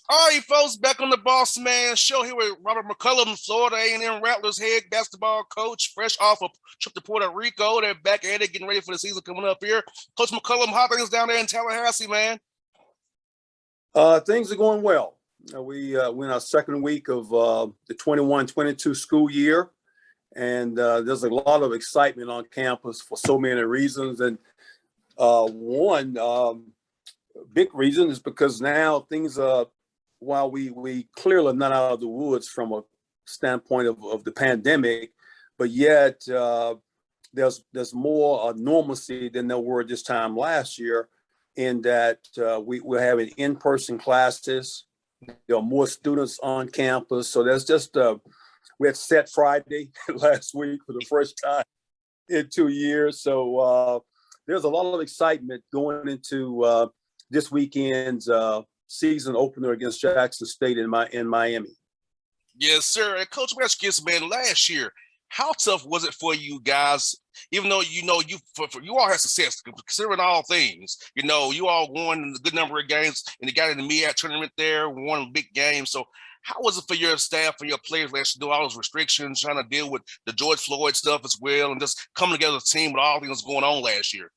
All right, folks, back on the Bossman show here with Robert McCullum, Florida A&M Rattlers head basketball coach, fresh off a trip to Puerto Rico. They're back at it, getting ready for the season coming up here. Coach McCullum, how things down there in Tallahassee, man? Things are going well. We're in our second week of the 21-22 school year, and there's a lot of excitement on campus for so many reasons. And one big reason is because now things are, while we clearly are not out of the woods from a standpoint of the pandemic, but yet there's more normalcy than there were this time last year, in that we're having in-person classes. There are more students on campus. So there's just, we had Set Friday last week for the first time in 2 years. So there's a lot of excitement going into this weekend's season opener against Jackson State in Miami. Yes, sir. And Coach Westkiss, man, last year, how tough was it for you guys? Even though you all had success, considering all things, you all won a good number of games, and you got in the MEAC tournament there, won a big game. So, how was it for your staff and your players last year, do all those restrictions, trying to deal with the George Floyd stuff as well, and just coming together as a team with all things going on last year?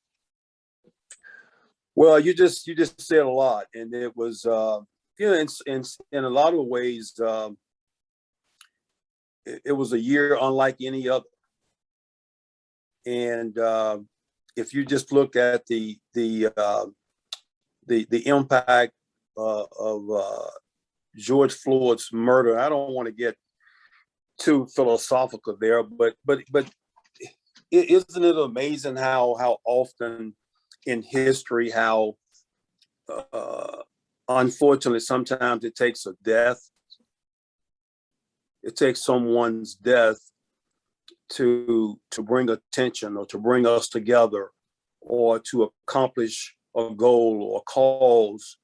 Well, you just said a lot, and it was in a lot of ways. It was a year unlike any other. And if you just look at the impact of George Floyd's murder, I don't want to get too philosophical there, but isn't it amazing how often in history, how unfortunately sometimes it takes a death. It takes someone's death to bring attention, or to bring us together, or to accomplish a goal or a cause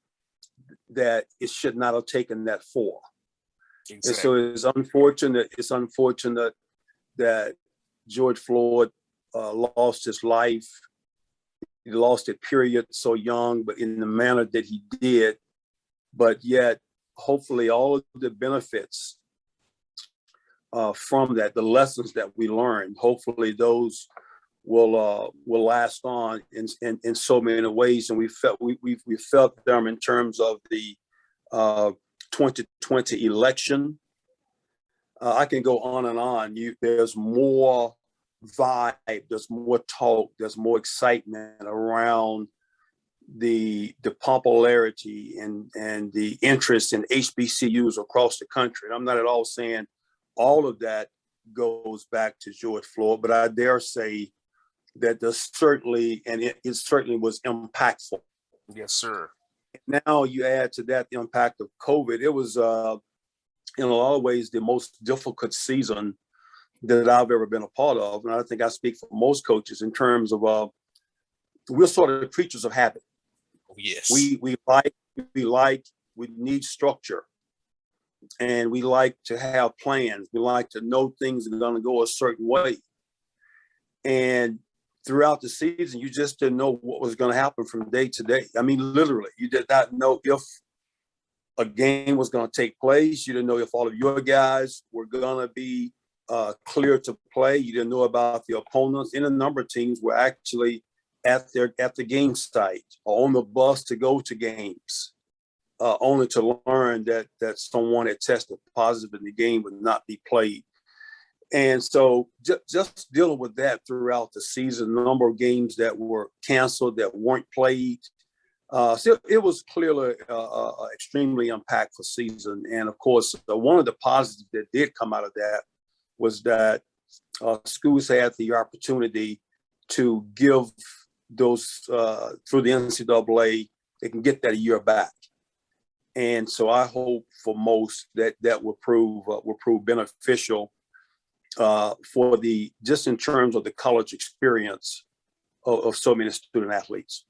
that it should not have taken that for. Exactly. And so it's unfortunate that George Floyd lost his life. He lost it, period, so young, but in the manner that he did. But yet, hopefully, all of the benefits from that, the lessons that we learned, hopefully those will last on in so many ways. And we felt them in terms of the 2020 election. I can go on and on. There's more vibe, there's more talk, there's more excitement around the popularity and the interest in HBCUs across the country. And I'm not at all saying all of that goes back to George Floyd, but I dare say that there's certainly, and it certainly was impactful. Yes, sir. Now you add to that the impact of COVID. It was, in a lot of ways, the most difficult season that I've ever been a part of. And I think I speak for most coaches in terms of, we're sort of creatures of habit. Yes. We need structure. And we like to have plans. We like to know things are going to go a certain way. And throughout the season, you just didn't know what was going to happen from day to day. I mean, literally, you did not know if a game was going to take place. You didn't know if all of your guys were going to be clear to play. You didn't know about the opponents. And a number of teams were actually at the game site or on the bus to go to games. Only to learn that someone had tested positive and the game would not be played. And so just dealing with that throughout the season, a number of games that were canceled, that weren't played. So it was clearly an extremely impactful season. And of course, one of the positives that did come out of that was that schools had the opportunity to give those, through the NCAA, they can get that a year back. And so I hope for most that will prove beneficial for just in terms of the college experience of so many student athletes.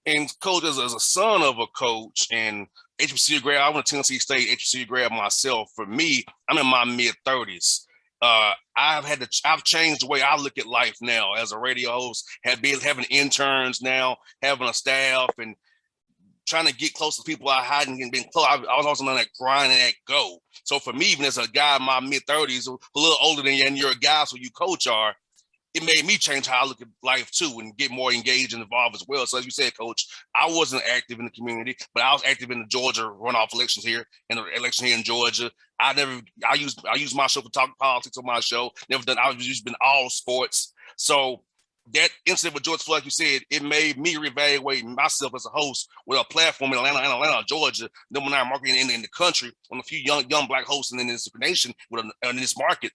And coach, as a son of a coach and HBCU grad, I went to Tennessee State HBCU grad myself. For me, I'm in my mid-30s. I've changed the way I look at life now as a radio host, having interns now, having a staff, and trying to get close to people I hadn't been close. I was also on that grind and that go. So for me, even as a guy in my mid-30s, a little older than you, and you're a guy, so you coach are, it made me change how I look at life too and get more engaged and involved as well. So as you said, Coach, I wasn't active in the community, but I was active in the Georgia runoff elections here, in the election here in Georgia. I use my show to talk politics on my show. I've just been all sports. So that incident with George Floyd, like you said, it made me reevaluate myself as a host with a platform in Atlanta, Georgia, number 9 market in the country, on a few young black hosts in this nation in this market.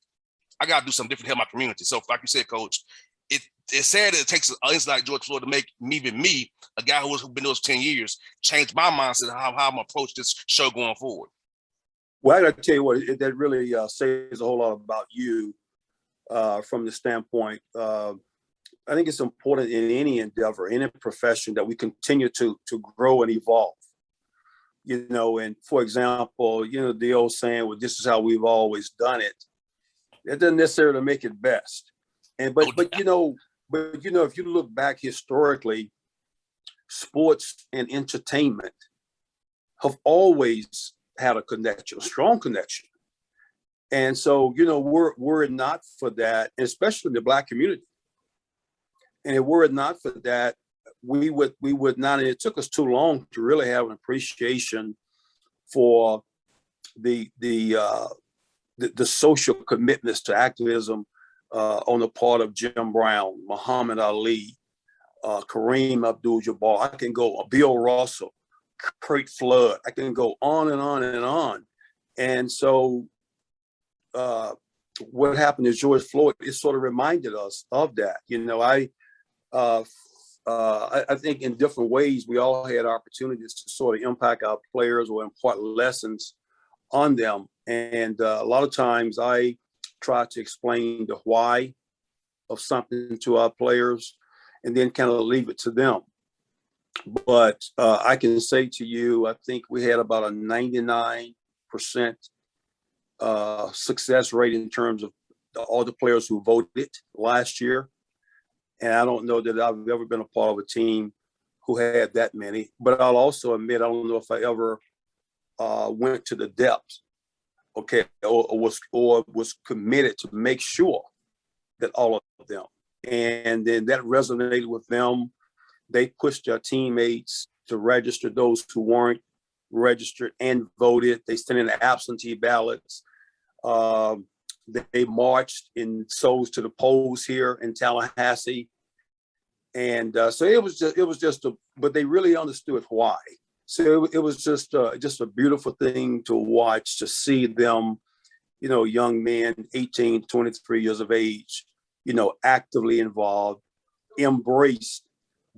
I got to do something different to help my community. So, like you said, Coach, it's sad that it takes an incident like George Floyd to make me, a guy who's been doing this 10 years, change my mindset how I'm going to approach this show going forward. Well, I got to tell you what, that really says a whole lot about you from the standpoint. I think it's important in any endeavor, any profession, that we continue to grow and evolve. And for example, the old saying, well, this is how we've always done it. It doesn't necessarily make it best. But if you look back historically, sports and entertainment have always had a connection, a strong connection. And so, were it not for that, especially in the Black community, and were it not for that, we would not, and it took us too long to really have an appreciation for the social commitments to activism on the part of Jim Brown, Muhammad Ali, Kareem Abdul-Jabbar. I can go, Bill Russell, Kurt Flood. I can go on and on and on. And so what happened to George Floyd, it sort of reminded us of that. I think in different ways, we all had opportunities to sort of impact our players or impart lessons on them. And a lot of times I try to explain the why of something to our players and then kind of leave it to them. But I can say to you, I think we had about a 99% success rate in terms of all the players who voted last year. And I don't know that I've ever been a part of a team who had that many. But I'll also admit, I don't know if I ever went to the depths, okay, or was committed to make sure that all of them. And then that resonated with them. They pushed their teammates to register those who weren't registered and voted. They sent in absentee ballots. They marched in souls to the polls here in Tallahassee. And so it was just but they really understood why. So it was just a beautiful thing to watch, to see them, young men, 18, 23 years of age, actively involved, embraced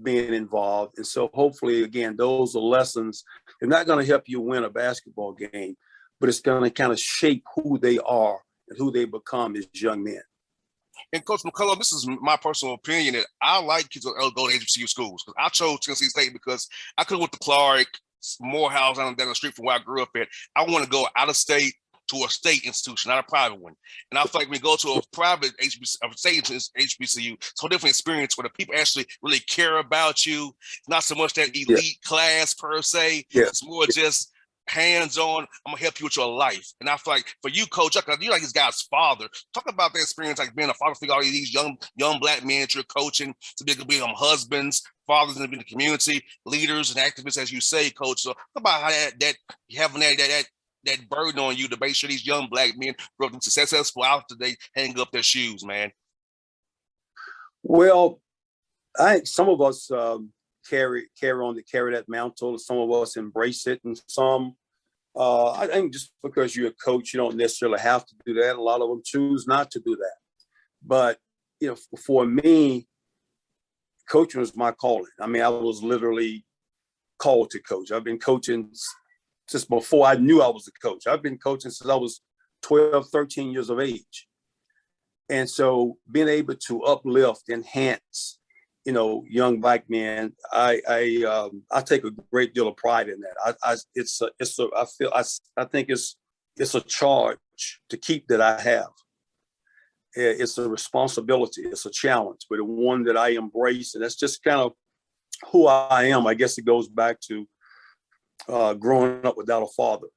being involved. And so hopefully, again, those are lessons. They're not going to help you win a basketball game, but it's going to kind of shape who they are and who they become as young men. And Coach McCullum, this is my personal opinion that I like kids to go to HBCU schools. I chose Tennessee State because I could have went to Clark, Morehouse down the street from where I grew up at. I want to go out of state to a state institution, not a private one. And I feel like when you go to a private HBCU, it's a different experience where the people actually really care about you. It's not so much that elite class per se. Yeah. It's more just hands-on. I'm gonna help you with your life. And I feel like for you, Coach, you're like this guy's father. Talk about that experience, like being a father figure, all these young Black men that you're coaching to be husbands, fathers in the community, leaders and activists, as you say, Coach. So talk about how that having that burden on you to make sure these young Black men grow up successful after they hang up their shoes, man. Well, I think some of us carry that mantle. Some of us embrace it, and some. I think just because you're a coach, you don't necessarily have to do that. A lot of them choose not to do that. But for me, coaching was my calling. I mean, I was literally called to coach. I've been coaching since before I knew I was a coach. I've been coaching since I was 12, 13 years of age. And so being able to uplift, enhance, young Black men, I take a great deal of pride in that. I think it's a charge to keep that I have. It's a responsibility. It's a challenge, but one that I embrace, and that's just kind of who I am. I guess it goes back to growing up without a father.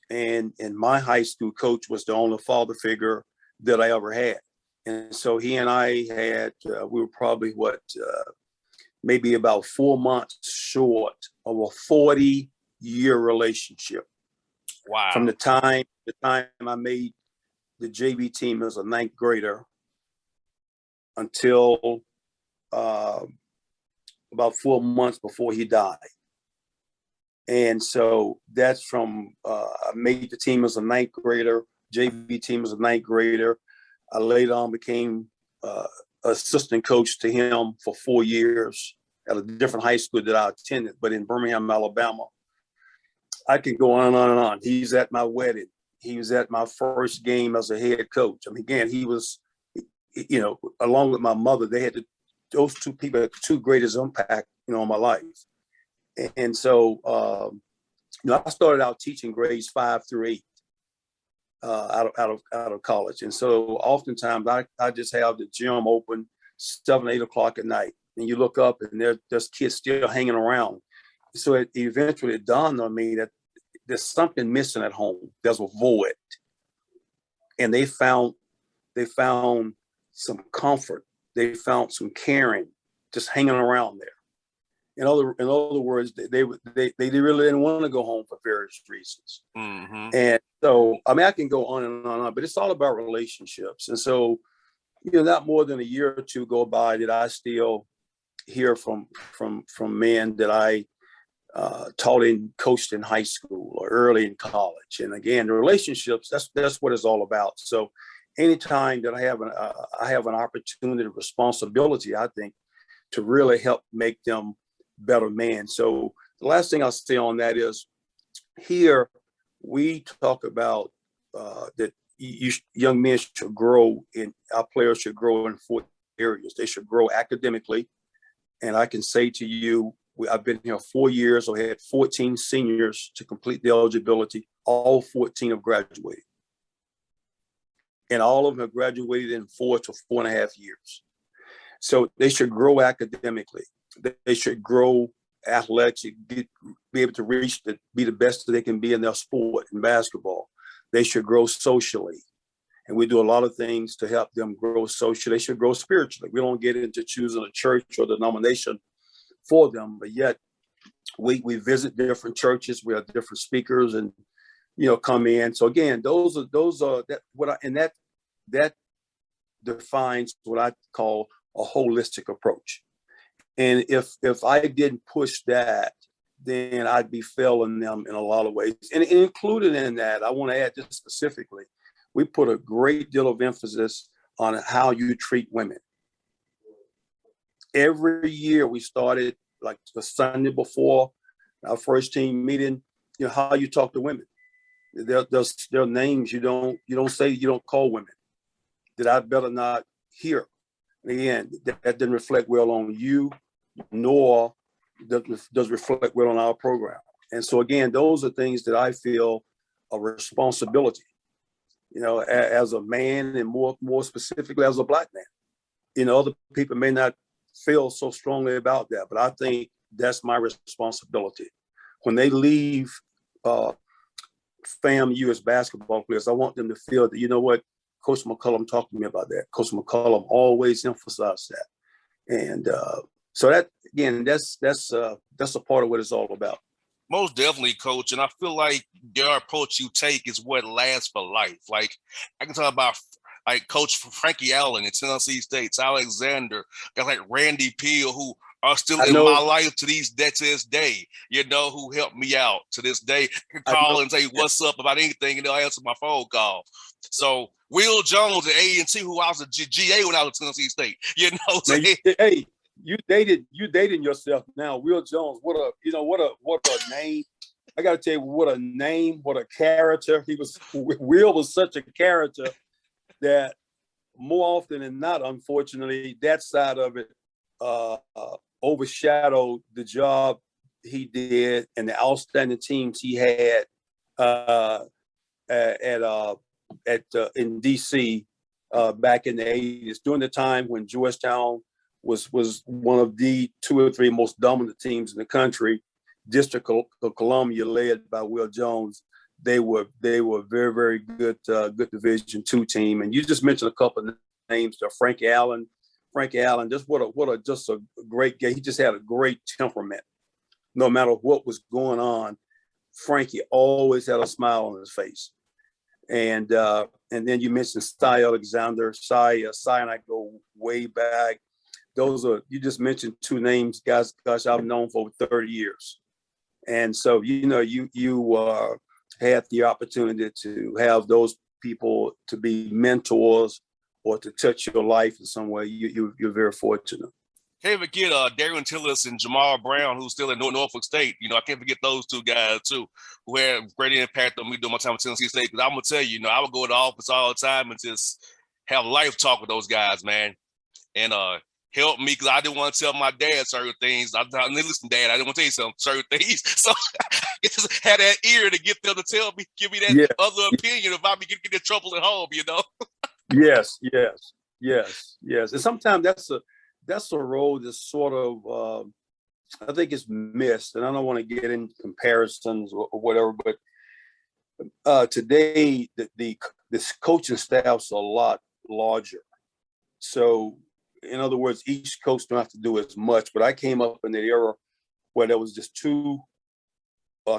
And my high school coach was the only father figure that I ever had. And so he and I had, we were probably maybe about 4 months short of a 40-year relationship. Wow. From the time I made the JV team as a ninth grader until about 4 months before he died. And so that's from, I made the team as a ninth grader, JV team as a ninth grader. I later on became assistant coach to him for 4 years at a different high school that I attended, but in Birmingham, Alabama. I could go on and on and on. He's at my wedding. He was at my first game as a head coach. I mean, again, he was, you know, along with my mother, they had those two people had the two greatest impact, you know, on my life. And so, you know, I started out teaching grades 5 through 8 out of college. And so oftentimes I just have the gym open 7, 8 o'clock at night. And you look up and there's kids still hanging around. So it eventually dawned on me that there's something missing at home. There's a void. And they found some comfort. They found some caring just hanging around there. In other words, they really didn't want to go home for various reasons. Mm-hmm. And so, I mean, I can go on and on, but it's all about relationships. And so, you know, not more than a year or two go by that I still hear from men that I taught and coached in high school or early in college. And again, the relationships, that's what it's all about. So anytime that I have an opportunity, responsibility, I think, to really help make them better men. So the last thing I'll say on that is, here we talk about that young men should grow our players should grow in 4 areas. They should grow academically. And I can say to you, I've been here 4 years. I had 14 seniors to complete the eligibility. All 14 have graduated. And all of them have graduated in 4 to 4.5 years. So they should grow academically. They should grow athletics, be able to be the best that they can be in their sport, in basketball. They should grow socially. And we do a lot of things to help them grow socially. They should grow spiritually. We don't get into choosing a church or denomination for them, but yet we visit different churches. We have different speakers and, you know, come in. So again, those are that defines what I call a holistic approach. And if I didn't push that, then I'd be failing them in a lot of ways. And included in that, I want to add this specifically, we put a great deal of emphasis on how you treat women. Every year we started, like the Sunday before our first team meeting, you know, how you talk to women. There are names you don't say, you don't call women that I better not hear. And again, that didn't reflect well on you, nor does reflect well on our program. And so again, those are things that I feel a responsibility, you know, as a man, and more specifically as a Black man. You know, other people may not feel so strongly about that, but I think that's my responsibility. When they leave FAMU as basketball players, I want them to feel that, you know what, Coach McCullum talked to me about that. Coach McCullum always emphasized that. And so that, again, that's a part of what it's all about. Most definitely, Coach. And I feel like the approach you take is what lasts for life. Like, I can talk about like Coach Frankie Allen in Tennessee State, Alexander, guys like Randy Peel, who are still in my life to this day, you know, who helped me out to this day. I can call and say what's up about anything, and they'll answer my phone call. So Will Jones at A&T, who I was a GA when I was at Tennessee State, you know. So hey, you dating yourself now. Will Jones, what a name. I got to tell you, what a name, what a character. Will was such a character that more often than not, unfortunately, that side of it overshadowed the job he did and the outstanding teams he had in DC back in the 80s, during the time when Georgetown was one of the 2 or 3 most dominant teams in the country. District of Columbia, led by Will Jones, they were very, very good, good Division II team. And you just mentioned a couple of names, Frank Allen, just just a great guy. He just had a great temperament. No matter what was going on, Frankie always had a smile on his face. And then you mentioned Cy Alexander. Cy and I go way back. You just mentioned two names, guys. Gosh, I've known for over 30 years. And so, you had the opportunity to have those people to be mentors or to touch your life in some way. You're very fortunate. Can't forget Darren Tillis and Jamal Brown, who's still in Norfolk State. I can't forget those two guys too, who had great impact on me during my time at Tennessee State. Because I'm gonna tell you, I would go to the office all the time and just have life talk with those guys, man, and help me, because I didn't want to tell my dad certain things. I didn't listen, Dad. I didn't want to tell you certain things. So I just had that ear to get them to tell me, give me that other opinion about me getting in trouble at home. Yes. And sometimes that's a role that's sort of, I think it's missed. And I don't want to get into comparisons or whatever, but today this coaching staff's a lot larger. So in other words, each coach don't have to do as much. But I came up in the era where there was just two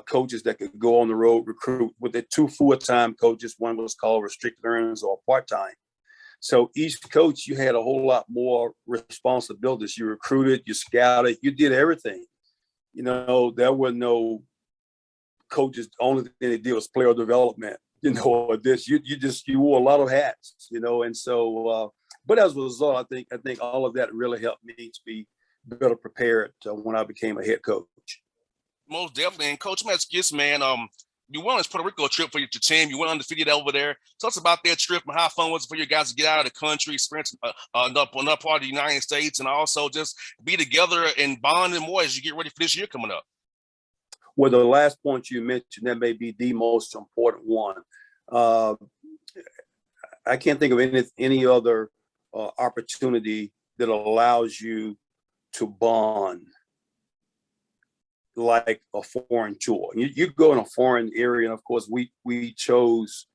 coaches that could go on the road, recruit, with the two full-time coaches. One was called restricted earners or part-time. So each coach, you had a whole lot more responsibilities. You recruited, you scouted, you did everything. There were no coaches. The only thing they did was player development, or this. You wore a lot of hats, and so. But as a result, I think all of that really helped me to be better prepared when I became a head coach. Most definitely. And Coach, let me ask you this, man. You went on this Puerto Rico trip for your team. You went undefeated over there. Tell us about that trip and how fun was it for you guys to get out of the country, experience another part of the United States, and also just be together and bond and more as you get ready for this year coming up. Well, the last point you mentioned, that may be the most important one. I can't think of any other opportunity that allows you to bond like a foreign tour. You go in a foreign area, and of course we chose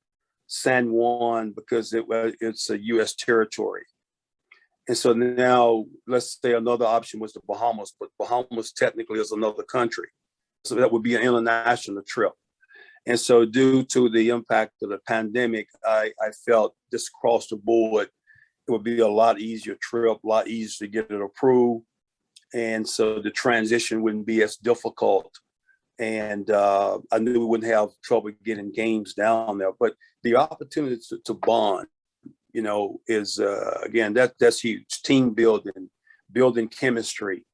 San Juan because it's a U.S. territory. And so now let's say another option was the Bahamas, but Bahamas technically is another country. So that would be an international trip. And so due to the impact of the pandemic, I felt just across the board, it would be a lot easier trip, a lot easier to get it approved. And so the transition wouldn't be as difficult. And I knew we wouldn't have trouble getting games down there. But the opportunity to bond, is, again, that's huge. Team building chemistry.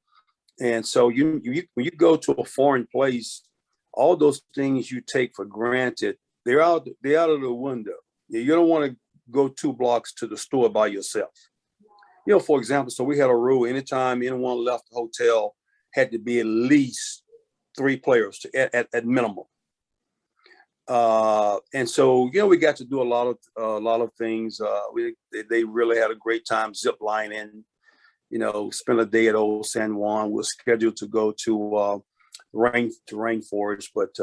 And so when you go to a foreign place, all those things you take for granted, they're out of the window. You don't want to go 2 blocks to the store by yourself. For example, so we had a rule: anytime anyone left the hotel, had to be at least 3 players at minimum. And so, we got to do a lot of things. They really had a great time zip lining. Spent a day at Old San Juan. We're scheduled to go to Rainforest, but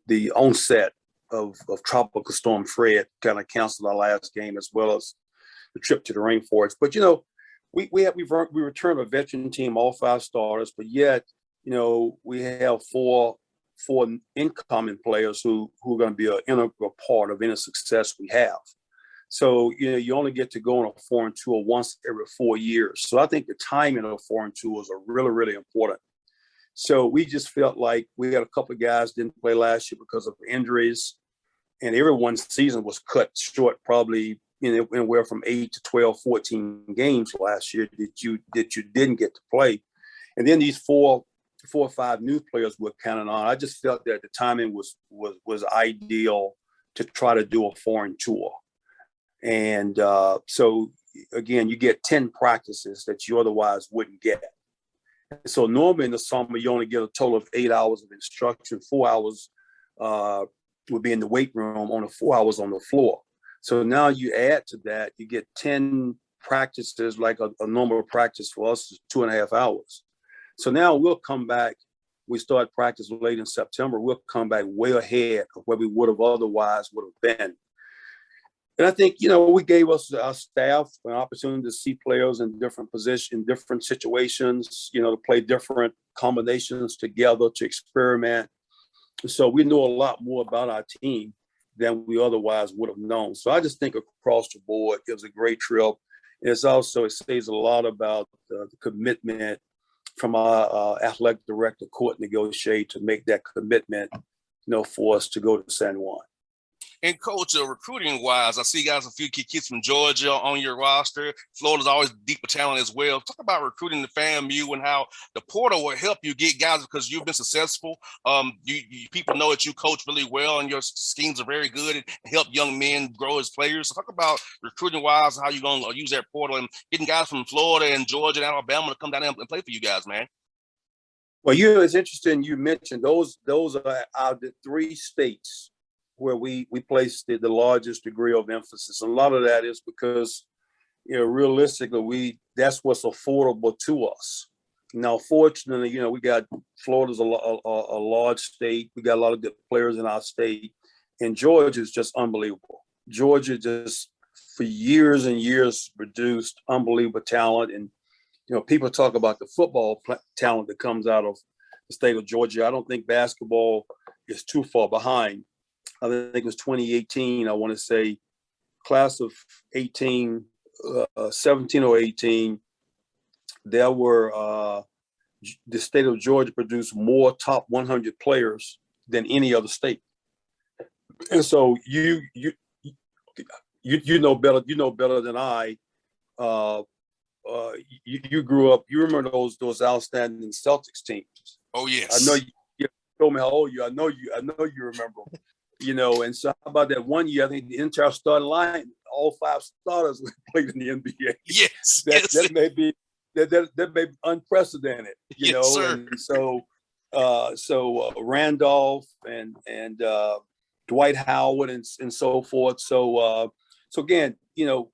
the onset of Tropical Storm Fred kind of canceled our last game, as well as the trip to the Rainforest. But we returned a veteran team, all 5 starters, but yet we have four incoming players who are going to be an integral part of any success we have. So you only get to go on a foreign tour once every 4 years. So I think the timing of foreign tours are really, really important. So we just felt like we had a couple of guys didn't play last year because of injuries, and everyone's season was cut short, probably anywhere from 8 to 12, 14 games last year that you didn't get to play. And then these four or 5 new players we're counting on. I just felt that the timing was ideal to try to do a foreign tour. And so again, you get 10 practices that you otherwise wouldn't get. So normally in the summer, you only get a total of 8 hours of instruction. 4 hours would be in the weight room, only 4 hours on the floor. So now you add to that, you get 10 practices, like a normal practice for us is 2.5 hours. So now we'll come back. We start practice late in September. We'll come back way ahead of where we would have otherwise would have been. And I think, we gave our staff an opportunity to see players in different positions, different situations, to play different combinations together, to experiment. So we knew a lot more about our team than we otherwise would have known. So I just think across the board, it was a great trip. And it says a lot about the commitment from our athletic director, court negotiate, to make that commitment, for us to go to San Juan. And Coach, recruiting wise, I see you guys a few kids from Georgia on your roster. Florida's always deep with talent as well. Talk about recruiting the FAMU and how the portal will help you get guys because you've been successful. People know that you coach really well and your schemes are very good and help young men grow as players. So talk about recruiting wise, how you're going to use that portal and getting guys from Florida and Georgia and Alabama to come down and play for you guys, man. Well, it's interesting you mentioned those are the 3 states where we place the largest degree of emphasis. And a lot of that is because, realistically, that's what's affordable to us. Now, fortunately, we got Florida's a large state. We got a lot of good players in our state. And Georgia is just unbelievable. Georgia just, for years and years, produced unbelievable talent. And, people talk about the football talent that comes out of the state of Georgia. I don't think basketball is too far behind. I think it was 2018, I want to say, class of 17 or 18, there were, the state of Georgia produced more top 100 players than any other state. And so you know better than I. You grew up, you remember those outstanding Celtics teams. Oh, yes. I know you told me how old you are. I know you remember them. And so how about that one year, I think the entire starting line, all 5 starters played in the NBA. Yes. That may be unprecedented, yes, sir. And so Randolph and Dwight Howard and so forth. So again, you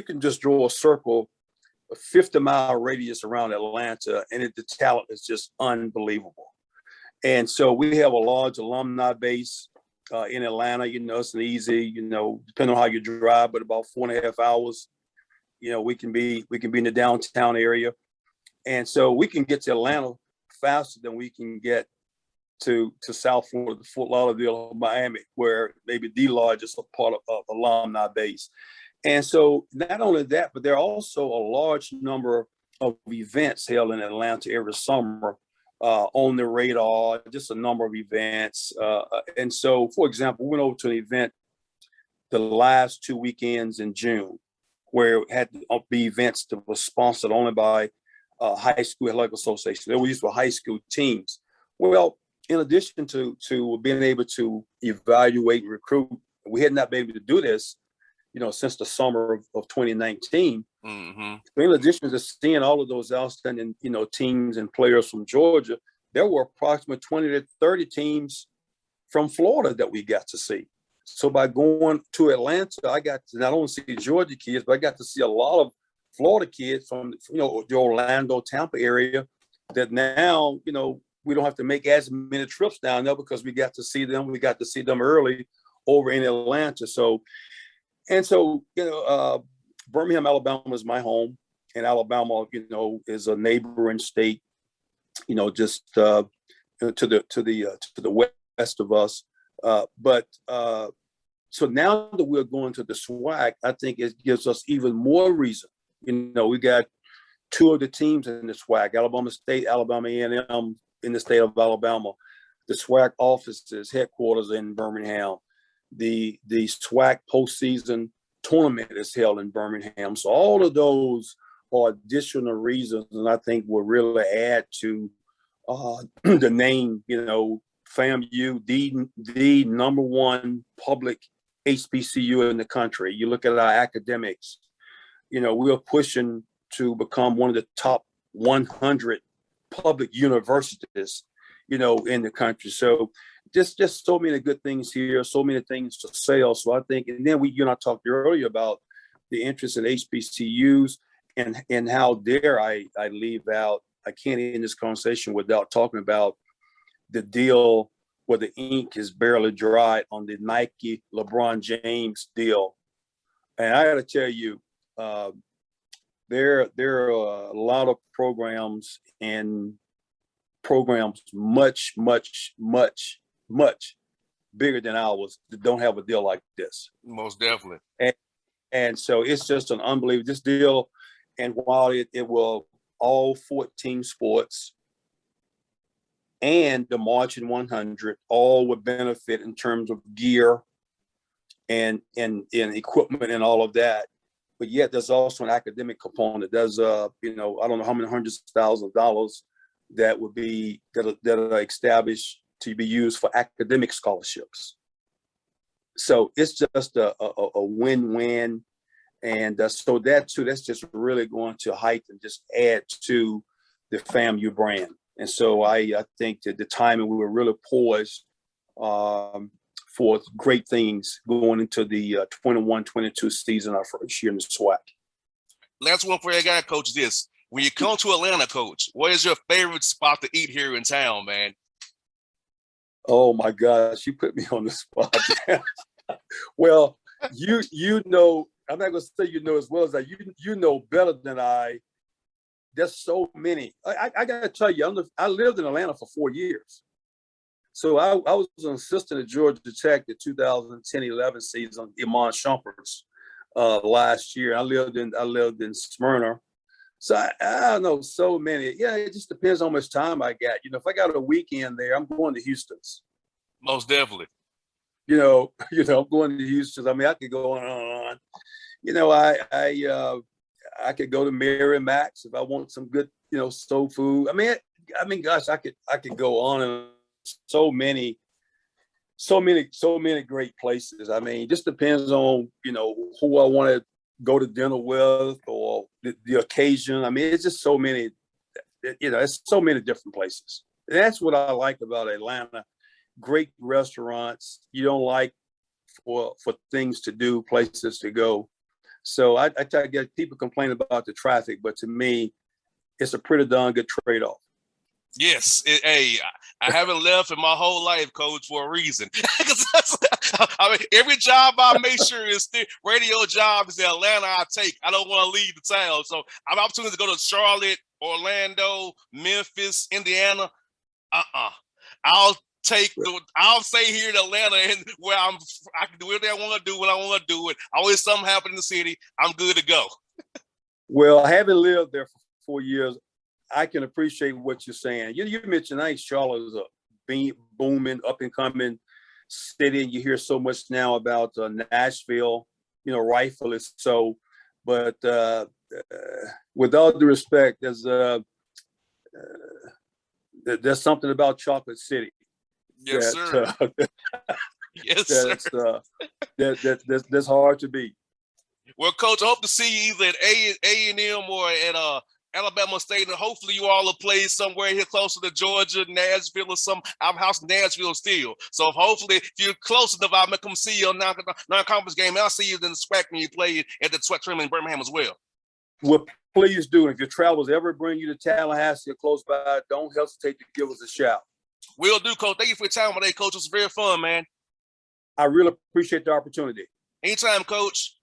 can just draw a circle, a 50-mile radius around Atlanta, and the talent is just unbelievable. And so we have a large alumni base in Atlanta. It's an easy, depending on how you drive, but about 4.5 hours, we can be in the downtown area. And so we can get to Atlanta faster than we can get to South Florida, Fort Lauderdale, Miami, where maybe the largest part of alumni base. And so not only that, but there are also a large number of events held in Atlanta every summer. On the radar, just a number of events. And so, for example, we went over to an event the last 2 weekends in June, where it had to be events that were sponsored only by high school athletic association. They were used for high school teams. Well, in addition to being able to evaluate and recruit, we had not been able to do this, since the summer of 2019. Mm-hmm. In addition to seeing all of those outstanding, teams and players from Georgia, there were approximately 20 to 30 teams from Florida that we got to see. So by going to Atlanta, I got to not only see Georgia kids, but I got to see a lot of Florida kids from, the Orlando, Tampa area that now, we don't have to make as many trips down there because we got to see them. We got to see them early over in Atlanta. So Birmingham, Alabama is my home, and Alabama, is a neighboring state, just to the west of us. So now that we're going to the SWAC, I think it gives us even more reason. We got 2 of the teams in the SWAC: Alabama State, Alabama A&M in the state of Alabama. The SWAC offices, headquarters in Birmingham. The SWAC postseason tournament is held in Birmingham. So all of those are additional reasons, and I think will really add to the name, FAMU, the number 1 public HBCU in the country. You look at our academics, we're pushing to become one of the top 100 public universities, in the country. So just so many good things here, so many things to sell. So I think, and then I talked earlier about the interest in HBCUs and how dare I leave out I can't end this conversation without talking about the deal where the ink is barely dried on the Nike LeBron James deal. And I got to tell you, there are a lot of programs and programs much bigger than ours that don't have a deal like this. Most definitely. And so it's just an unbelievable this deal. And while it will all 14 sports and the Marching 100 all would benefit in terms of gear and equipment and all of that. But yet there's also an academic component. There's I don't know how many hundreds of thousands of dollars that would be that are established to be used for academic scholarships. So it's just a win-win. And so that too, that's just really going to heighten, just add to the FAMU brand. And so I think that the timing, we were really poised for great things going into the 21-22 season, our first year in the SWAC. Last one for you guy, Coach, this. When you come to Atlanta, Coach, what is your favorite spot to eat here in town, man? Oh, my gosh, you put me on the spot. Well, you know, I'm not going to say you know as well as I. You know better than I. There's so many. I got to tell you, I lived in Atlanta for 4 years. So I was an assistant at Georgia Tech the 2010-11 season, Iman Shumpert's last year. I lived in Smyrna. So I don't know, so many. Yeah, it just depends on how much time I got. You know, if I got a weekend there, I'm going to Houston's. Most definitely. I'm going to Houston's. I mean, I could go on and on. You know, I could go to Mary Mac's if I want some good, soul food. I mean, gosh, I could go on and so many great places. I mean, it just depends on, who I want to go to dinner with or the occasion. I mean, it's just so many, it's so many different places. And that's what I like about Atlanta. Great restaurants. You don't like for things to do, places to go. So I try to get people complain about the traffic, but to me, it's a pretty darn good trade-off. Yes. I haven't left in my whole life, Coach, for a reason. I mean, every job I make sure is still radio job is in Atlanta I take. I don't want to leave the town. So I have opportunity to go to Charlotte, Orlando, Memphis, Indiana. I'll stay here in Atlanta and where I can do everything I want to do when I want to do it. Always something happen in the city. I'm good to go. Well, I haven't lived there for 4 years. I can appreciate what you're saying. You mentioned Charlotte is a booming, up and coming city. You hear so much now about Nashville, rightfully so. But with all due respect, there's something about Chocolate City. Yes, sir. Yes, sir. That's hard to beat. Well, Coach, I hope to see you either at A&M or at Alabama State, and hopefully you all will play somewhere here closer to Georgia, Nashville, or some. I have a house in Nashville still. So hopefully, if you're close enough, I may come see you on non-conference game. I'll see you in the SWAC when you play at the SWAC tournament in Birmingham as well. Well, please do. If your travels ever bring you to Tallahassee or close by, don't hesitate to give us a shout. Will do, Coach. Thank you for your time today, Coach. It was very fun, man. I really appreciate the opportunity. Anytime, Coach.